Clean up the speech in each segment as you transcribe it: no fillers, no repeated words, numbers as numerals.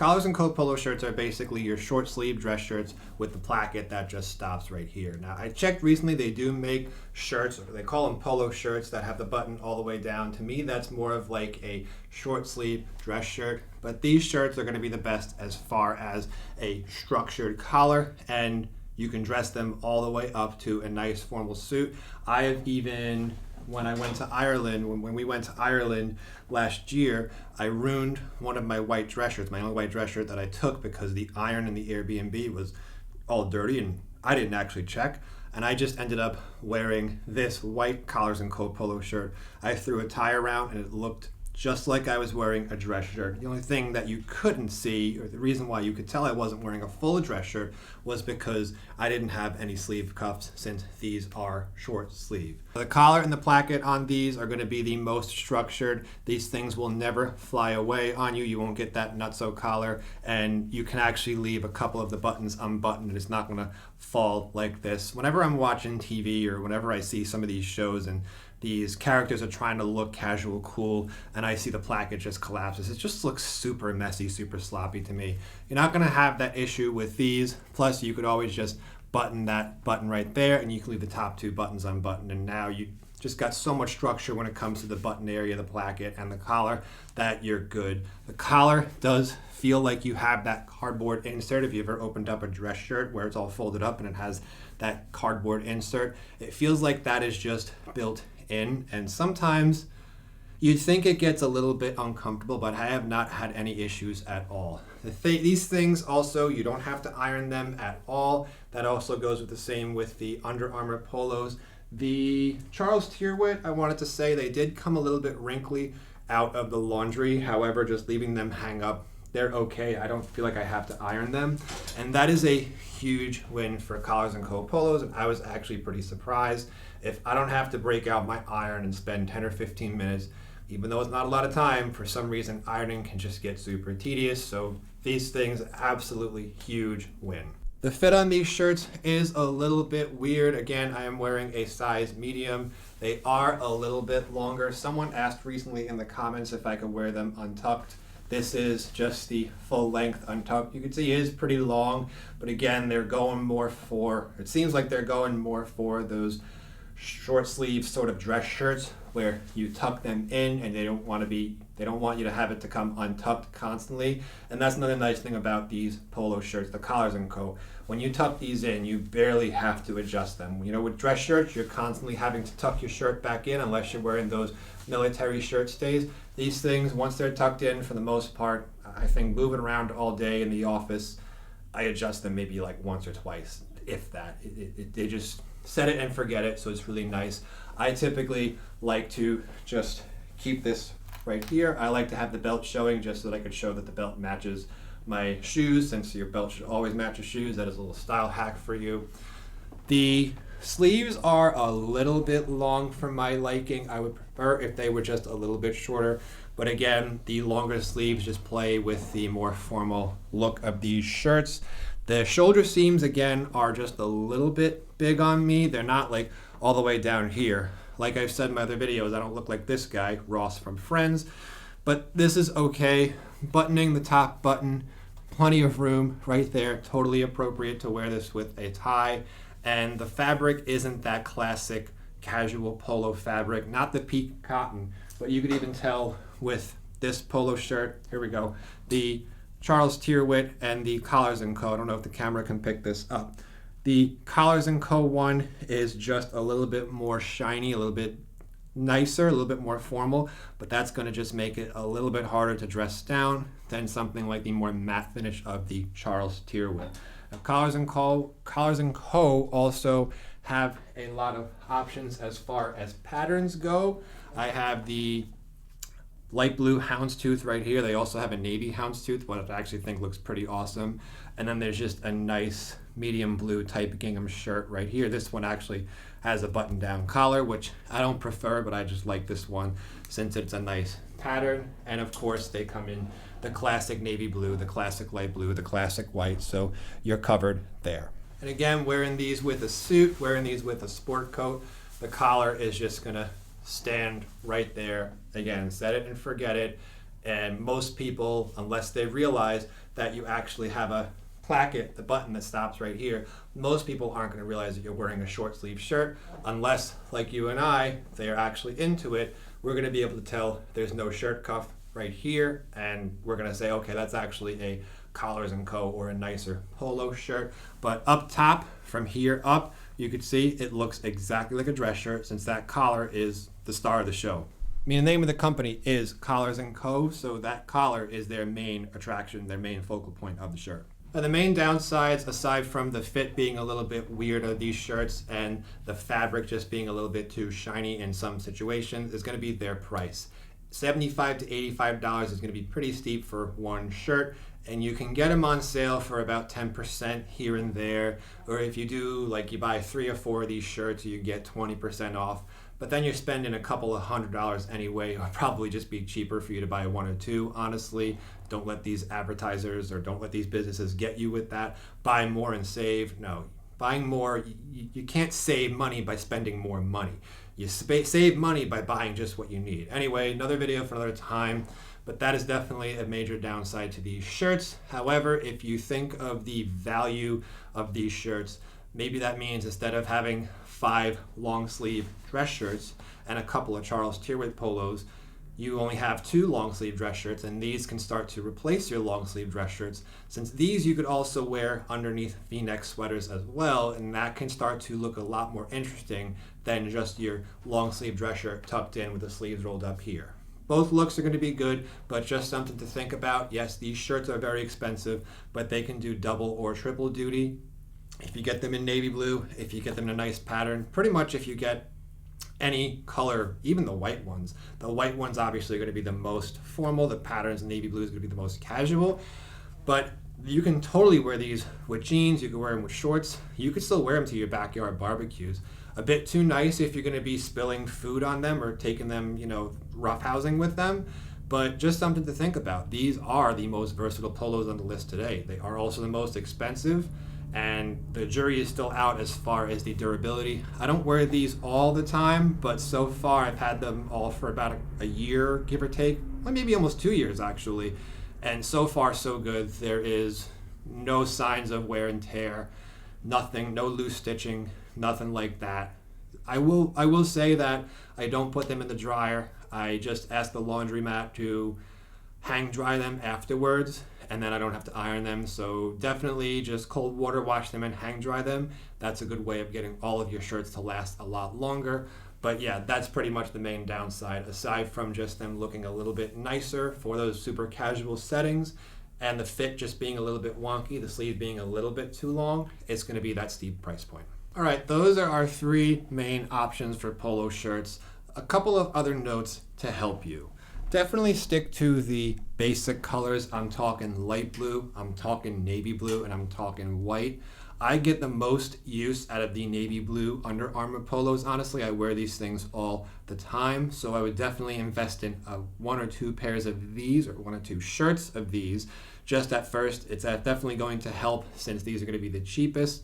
Collars and Co. polo shirts are basically your short sleeve dress shirts with the placket that just stops right here. Now, I checked recently, they do make shirts, they call them polo shirts, that have the button all the way down. To me, that's more of like a short sleeve dress shirt, but these shirts are going to be the best as far as a structured collar, and you can dress them all the way up to a nice formal suit. I have even, when I went to Ireland, when we went to Ireland last year, I ruined one of my white dress shirts, my only white dress shirt that I took, because the iron in the Airbnb was all dirty and I didn't actually check. And I just ended up wearing this white Collars and Co. polo shirt. I threw a tie around and it looked just like I was wearing a dress shirt. The only thing that you couldn't see, or the reason why you could tell I wasn't wearing a full dress shirt, was because I didn't have any sleeve cuffs, since these are short sleeve. The collar and the placket on these are going to be the most structured. These things will never fly away on you. You won't get that nutso collar, and you can actually leave a couple of the buttons unbuttoned and it's not going to fall like this. Whenever I'm watching TV or whenever I see some of these shows and these characters are trying to look casual, cool, and I see the placket just collapses, it just looks super messy, super sloppy to me. You're not going to have that issue with these. Plus, you could always just button that button right there, and you can leave the top two buttons unbuttoned, and now you just got so much structure when it comes to the button area, the placket, and the collar, that you're good. The collar does feel like you have that cardboard insert. If you ever opened up a dress shirt where it's all folded up and it has that cardboard insert, it feels like that is just built in, and sometimes you'd think it gets a little bit uncomfortable, but I have not had any issues at all. These things also, you don't have to iron them at all. That also goes with the same with the Under Armour polos. The Charles Tyrwhitt, I wanted to say, they did come a little bit wrinkly out of the laundry. However, just leaving them hang up, they're okay. I don't feel like I have to iron them. And that is a huge win for Collars and Co. polos, and I was actually pretty surprised. If I don't have to break out my iron and spend 10 or 15 minutes, even though it's not a lot of time, for some reason ironing can just get super tedious. So these things, absolutely huge win. The fit on these shirts is a little bit weird. Again, I am wearing a size medium. They are a little bit longer. Someone asked recently in the comments if I could wear them untucked. This is just the full length untucked. You can see it is pretty long, but again, they're going more for, it seems like they're going more for those short sleeve sort of dress shirts where you tuck them in and they don't want you to have it to come untucked constantly. And that's another nice thing about these polo shirts, the Collars and Co. When you tuck these in, you barely have to adjust them. You know, with dress shirts, you're constantly having to tuck your shirt back in unless you're wearing those military shirt stays. These things, once they're tucked in, for the most part, I think moving around all day in the office, I adjust them maybe like once or twice, if that. They just set it and forget it, so it's really nice. I typically like to just keep this right here. I like to have the belt showing just so that I could show that the belt matches my shoes, since your belt should always match your shoes. That is a little style hack for you. The sleeves are a little bit long for my liking. I would prefer if they were just a little bit shorter, but again, the longer sleeves just play with the more formal look of these shirts. The shoulder seams, again, are just a little bit big on me. They're not like all the way down here. Like I've said in my other videos, I don't look like this guy, Ross from Friends, but this is okay. Buttoning the top button, plenty of room right there, totally appropriate to wear this with a tie. And the fabric isn't that classic casual polo fabric, not the peak cotton, but you could even tell with this polo shirt, here we go, the Charles Tyrwhitt and the Collars and Co. I don't know if the camera can pick this up. The Collars and Co. one is just a little bit more shiny, a little bit nicer, a little bit more formal, but that's going to just make it a little bit harder to dress down than something like the more matte finish of the Charles Tyrwhitt. Now, Collars and Co. also have a lot of options as far as patterns go. I have the light blue houndstooth right here. They also have a navy houndstooth, what I actually think looks pretty awesome. And then there's just a nice medium blue type gingham shirt right here. This one actually has a button down collar, which I don't prefer, but I just like this one since it's a nice pattern. And of course they come in the classic navy blue, the classic light blue, the classic white, so you're covered there. And again, wearing these with a suit, wearing these with a sport coat, the collar is just gonna stand right there. Again, set it and forget it. And most people, unless they realize that you actually have a placket, the button that stops right here, most people aren't going to realize that you're wearing a short sleeve shirt unless, like you and I, they are actually into it. We're going to be able to tell there's no shirt cuff right here, and we're going to say, okay, that's actually a Collars & Co. or a nicer polo shirt. But up top, from here up, you can see it looks exactly like a dress shirt, since that collar is the star of the show. I mean, the name of the company is Collars & Co., so that collar is their main attraction, their main focal point of the shirt. Now, the main downsides, aside from the fit being a little bit weird of these shirts and the fabric just being a little bit too shiny in some situations, is going to be their price. $75 to $85 is going to be pretty steep for one shirt, and you can get them on sale for about 10% here and there, or if you do, like, you buy 3 or 4 of these shirts, you get 20% off. But then you're spending a couple of $100 anyway. It would probably just be cheaper for you to buy 1 or 2, honestly. Don't let these advertisers or don't let these businesses get you with that. Buy more and save. No, buying more, you can't save money by spending more money. You save money by buying just what you need. Anyway, another video for another time, but that is definitely a major downside to these shirts. However, if you think of the value of these shirts, maybe that means instead of having 5 long sleeve dress shirts and a couple of Charles Tyrwhitt polos, you only have 2 long sleeve dress shirts, and these can start to replace your long sleeve dress shirts, since these you could also wear underneath V-neck sweaters as well, and that can start to look a lot more interesting than just your long sleeve dress shirt tucked in with the sleeves rolled up here. Both looks are going to be good, but just something to think about. Yes, these shirts are very expensive, but they can do double or triple duty. If you get them in navy blue, if you get them in a nice pattern, pretty much if you get any color, even the white ones. The white ones obviously are going to be the most formal. The patterns in navy blue is going to be the most casual. But you can totally wear these with jeans. You can wear them with shorts. You can still wear them to your backyard barbecues. A bit too nice if you're going to be spilling food on them or taking them, roughhousing with them. But just something to think about. These are the most versatile polos on the list today. They are also the most expensive, and the jury is still out as far as the durability. I don't wear these all the time, but so far I've had them all for about a year, give or take, well, maybe almost 2 years actually, and so far so good. There is no signs of wear and tear, nothing, no loose stitching, nothing like that. I will say that I don't put them in the dryer. I just ask the laundromat to hang dry them afterwards, and then I don't have to iron them. So definitely just cold water wash them and hang dry them. That's a good way of getting all of your shirts to last a lot longer. But yeah, that's pretty much the main downside, aside from just them looking a little bit nicer for those super casual settings, and the fit just being a little bit wonky, the sleeve being a little bit too long. It's going to be that steep price point. All right, those are our 3 main options for polo shirts. A couple of other notes to help you. Definitely stick to the basic colors. I'm talking light blue, I'm talking navy blue, and I'm talking white. I get the most use out of the navy blue Under Armour polos. Honestly, I wear these things all the time, so I would definitely invest in 1 or 2 pairs of these, or 1 or 2 shirts of these just at first. It's definitely going to help, since these are going to be the cheapest.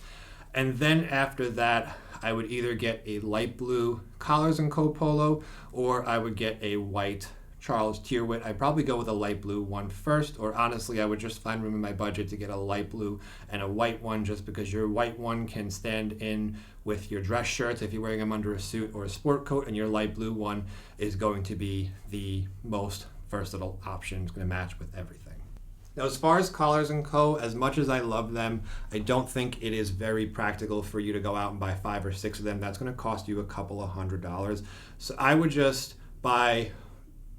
And then after that, I would either get a light blue Collars & Co. polo, or I would get a white Charles Tyrwhitt. I'd probably go with a light blue one first, or honestly I would just find room in my budget to get a light blue and a white one, just because your white one can stand in with your dress shirts if you're wearing them under a suit or a sport coat, and your light blue one is going to be the most versatile option. It's going to match with everything. Now, as far as Collars & Co., as much as I love them, I don't think it is very practical for you to go out and buy 5 or 6 of them. That's going to cost you a couple of $100. So I would just buy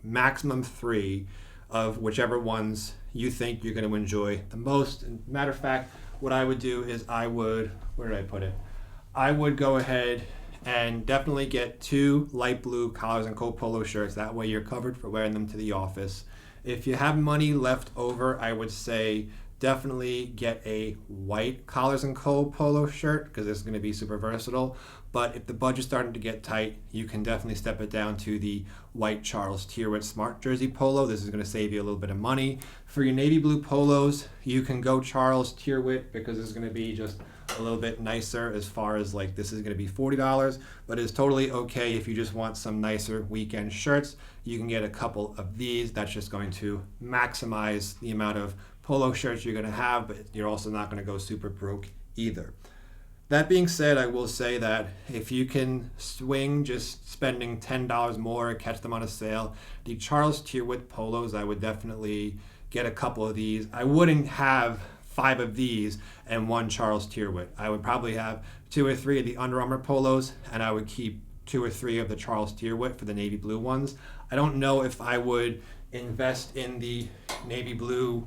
maximum 3 of whichever ones you think you're going to enjoy the most. And matter of fact, what I would do is where did I put it? I would go ahead and definitely get 2 light blue Collars & Co. polo shirts. That way you're covered for wearing them to the office. If you have money left over, I would say definitely get a white Collars & Co. polo shirt, because it's going to be super versatile. But if the budget's starting to get tight, you can definitely step it down to the white Charles Tyrwhitt Smart Jersey polo. This is going to save you a little bit of money. For your navy blue polos, you can go Charles Tyrwhitt, because it's going to be just a little bit nicer, as far as like this is going to be $40, but it's totally okay if you just want some nicer weekend shirts. You can get a couple of these. That's just going to maximize the amount of polo shirts you're going to have, but you're also not going to go super broke either. That being said, I will say that if you can swing just spending $10 more, catch them on a sale, the Charles Tyrwhitt polos, I would definitely get a couple of these. I wouldn't have 5 of these and 1 Charles Tyrwhitt. I would probably have 2 or 3 of the Under Armour polos, and I would keep 2 or 3 of the Charles Tyrwhitt for the navy blue ones. I don't know if I would invest in the navy blue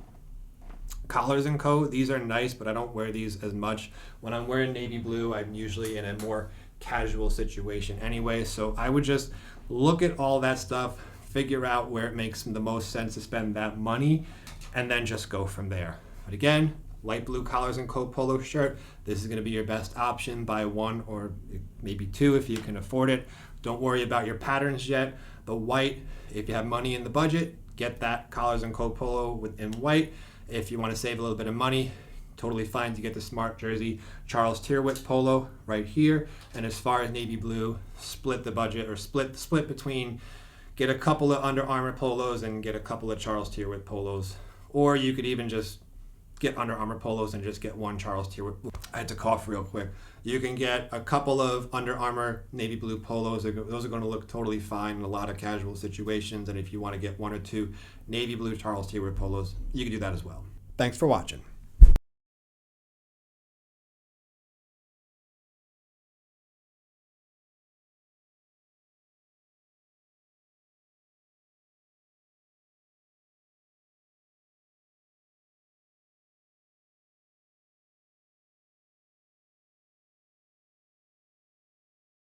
collars and coat. These are nice, but I don't wear these as much. When I'm wearing navy blue, I'm usually in a more casual situation anyway. So I would just look at all that stuff, figure out where it makes the most sense to spend that money, and then just go from there. But again, light blue collars and coat polo shirt, this is going to be your best option. Buy 1 or maybe 2 if you can afford it. Don't worry about your patterns yet. The white, if you have money in the budget, get that collars and coat polo in white. If you want to save a little bit of money, totally fine to get the smart jersey Charles Tyrwhitt polo right here. And as far as navy blue, split the budget, or split between, get a couple of Under Armour polos and get a couple of Charles Tyrwhitt polos. Or you could even just get Under Armour polos and just get 1 Charles Tyrwhitt. I had to cough real quick. You can get a couple of Under Armour navy blue polos. Those are going to look totally fine in a lot of casual situations. And if you want to get 1 or 2 navy blue Charles Tyrwhitt polos, you can do that as well. Thanks for watching.